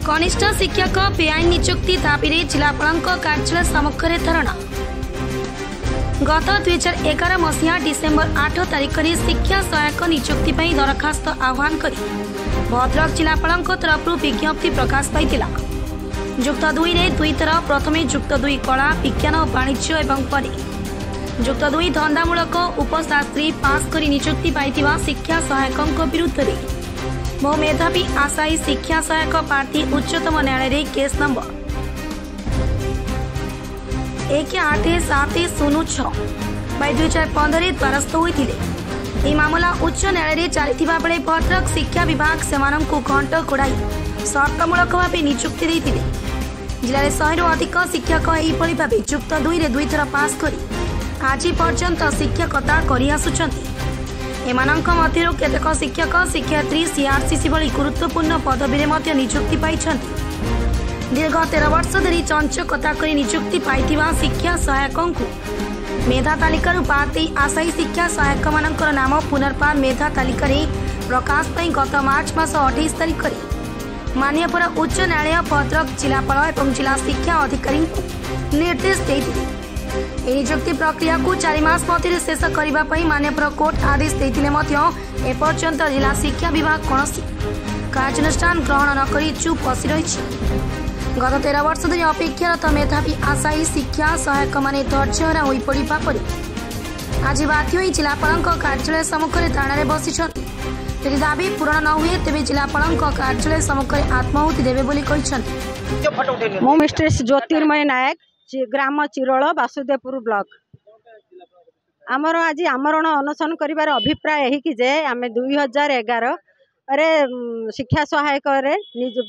कनिष्ठ शिक्षक बेआईन नियुक्ति दाबी जिलापाल कार्यालय सम्मुखें धारणा। गत 2011 मसीहा डिसेम्बर 8 तारिख में शिक्षा सहायक नियुक्ति दरखास्त आह्वान कर भद्रक जिलापाल तरफ विज्ञप्ति प्रकाश पाई। जुक्त 2 रे 2 थर प्रथम जुक्त 2 कला विज्ञान और वाणिज्य एवं पर जुक्त 2 धंदामूलक उपशास्त्री पास कर नियुक्ति पाई शिक्षा सहायकों विरुद्ध में बहु मेधावी आशायी शिक्षा सहायक प्रार्थी उच्चतम न्यायालय केस नंबर 18706/2015 द्वारस्थ होते। यह मामला उच्च न्यायालय चली बेले भद्रक शिक्षा विभाग से घंट घोड़ाई शर्तमूलक भाव नियुक्ति देते। जिले में 100 अधिक शिक्षक यहपरि भाव जुक्त 2 रे 2 थर पास कर आज पर्यंत शिक्षकता एमानक मध्यरु केतेक शिक्षक शिक्षयित्री सीआरसीसी भली गुरुत्वपूर्ण पदवी नियुक्ति पाई। दीर्घ 13 वर्ष धरी चंचकता कर नियुक्ति पाई शिक्षा सहायकों मेधा तालिका बाद दे आशायी शिक्षा सहायक मानकर नाम पुनर्बार मेधा तालिका प्रकाश पाई गत मार्च मास 28 तारिख में मान्यवर उच्च न्यायालय भद्रक जिलापाल और जिला शिक्षा अधिकारी निर्देश देते। नियुक्ति प्रक्रिया को 4 मास मध्य शेष करने मान्यवर कोर्ट आदेश देते एपर्यंत जिला शिक्षा विभाग कौन कार्यानुष्ठान ग्रहण नक चुप बसी रही। गत 13 वर्ष धरी अपेक्षारत मेधावी आशायी शिक्षा सहायक माने धैर्यहरा हो पड़ा पर आज बाध्य जिलापाल कार्यालय सम्मुखें धारणा बसी। यदि दाबी पूरण न हुए तेज जिलापाल कार्यालय सम्मुखें आत्माहुति देवे बोली कहिसेंति। मो मिस्ट्रेस ज्योतिर्मय नायक ग्राम चिरोल वासुदेवपुर ब्लॉक। आमर आज आमरण अनशन कर अभिप्राय यही कि जे आम 2011 शिक्षा सहायक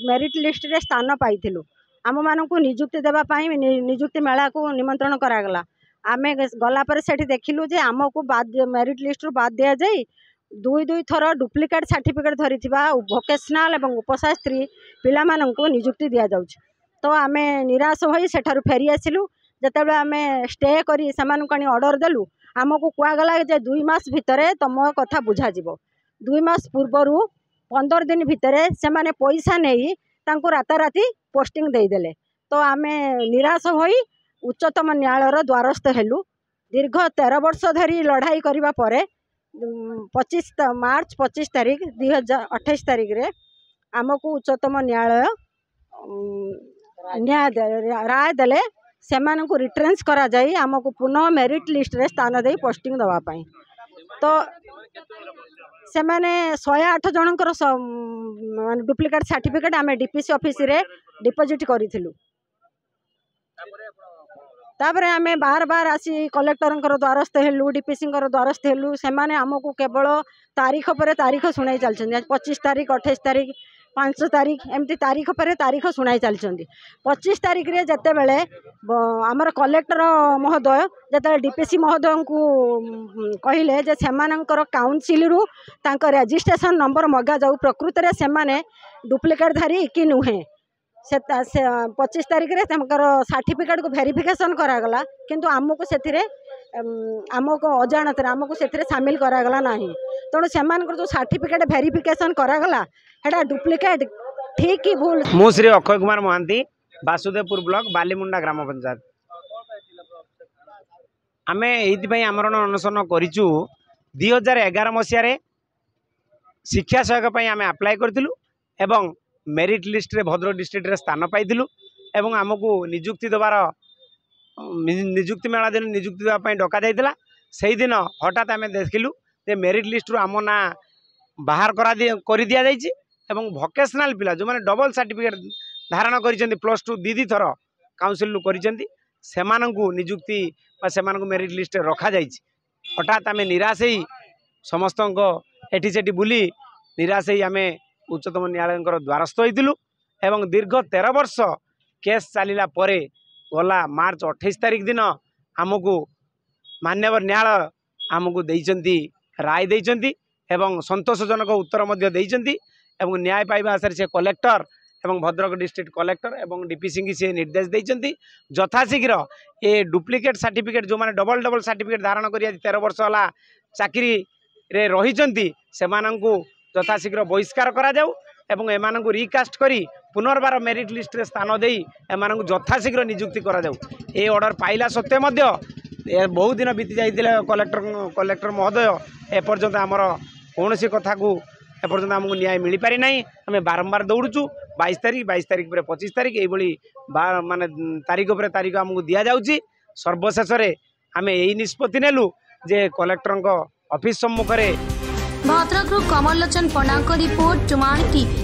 मेरिट लिस्ट रे स्थान पाइलु। आम मानक नियुक्ति देवाई नियुक्ति मेला को निमंत्रण करागला। आम गलापर से देखिलु जे आमको बाद मेरिट लिस्ट रू बाद दि जाए 2 थर डुप्लिकेट सर्टिफिकेट धरी वोकेशनल और उपशास्त्री पिला मानक नियुक्ति दि जाउछ। तो आम निराश हो सेठारु फेरी आसिलु। जितेबाला आम स्टे करी से ऑर्डर देलु आमको कहगला जे 2 मास भितर तुम कथा बुझा 2 मास पूर्वर 15 दिन भितर से माने पैसा नहीं राताराति पोस्टिंग देदेले। तो आम निराश हो उच्चतम न्यायालय द्वारस्थ हेलु। दीर्घ 13 वर्ष धरी लड़ाई करने पर 25 मार्च 25 तारिख 2028 तारिख रे आमको उच्चतम न्यायालय राय देले से रिट्रेंस करा जाई आमको पुनः मेरिट लिस्ट रे स्थान दे पोस्टिंग दवापाई। तो से मैंने 108 जनकर डुप्लिकेट सर्टिफिकेट आम डीपीसी ऑफिस रे डिपोजिट करूँ। तापर आम बार बार आसी कलेक्टर द्वारस्थ हेलु डीपीसी द्वारस्थ हेलु। से आमको केवल तारीख पर तारीख शुणाई चलते 25 तारीख 28 तारीख 5 तारीख एमती तारीख पर तारीख शुणाई चलते। 25 तारीख रे जते बेले आमर कलेक्टर महोदय जते डीपीसी महोदय को कहले जे सेमानकर काउंसिल रु तांको रजिस्ट्रेशन नंबर मगा जाऊ प्रकृत रे सेमाने डुप्लिकेट धारी कि नुहे। से 25 तारीख रे सर्टिफिकेट को वेरिफिकेशन करागला किंतु आमको से आमको अजाणत आमको से सामिल करागला नहीं। तेणु से जो सर्टिफिकेट वेरिफिकेशन करागला हेडा डुप्लिकेट ठीक कि भूल। मु श्री अक्षय कुमार महांती वासुदेवपुर ब्लॉक बालीमुंडा ग्राम पंचायत। आम ये आमरण अनशन करूँ 2011 मसीह शिक्षा सहायक आम आप्लाय करूँ एवं मेरिट लिस्ट रे भद्रक डिस्ट्रिक्ट रे स्थान पाइलु एवं आमको नियुक्ति देवार नियुक्ति मेला दिन नियुक्ति देवाई डका जाइला। से दिन हठात आम देखिलु जे मेरिट लिस्ट रू आम ना बाहर कर दि जाइए एवं वोकेशनल पिला जो मैंने डबल सर्टिफिकेट धारण कर +2 2 थर काउंसिल कर नियुक्ति से मेरिट लिस्ट रखा जाइए। हठात आम निराश ही समस्त एटी सेठी बुली निराश ही आम उच्चतम न्यायालय द्वारस्थ होइतिलु एवं दीर्घ 13 वर्ष केस चलला परे गला मार्च 28 तारिख दिन आमको मान्यवर न्यायालय आमको देइचंती राय देइचंती एवं संतोषजनक उत्तर मध्य देइचंती एवं न्याय पाइबा आशा से कलेक्टर एवं भद्रक डिस्ट्रिक्ट कलेक्टर एवं डीपीसी की से निर्देश देइचंती यथाशीघ्र ये डुप्लिकेट सर्टिफिकेट जो माने डबल सर्टिफिकेट धारण करिया 13 वर्ष होला चाकरी रे रहिचंती सेमानंकु यथाशीघ्र बहिष्कार करा जाऊ एवं एमानकु रिकास्ट करी पुनर्बार मेरिट लिस्ट रे स्थान देई एमानकु यथाशीघ्र नियुक्ति करा जाऊ। ए ऑर्डर पाइला सत्वे मध्य बहुत दिन बीती जाइतिले कलेक्टर महोदय एपर्यंत आमर कौन कथा को एपर्यंत आमको न्याय मिल पारि ना। आम बारंबार दौड़ुचु 22 तारीख 25 तारीख ये माने तारीख पर तारीख आमको दि जाऊँगी। सर्वशेष आम यही निष्पत्ति नेलु जे कलेक्टर ऑफिस सम्मुख भद्रक कमल लोचन पण्डा रिपोर्ट टुमाल टीवी।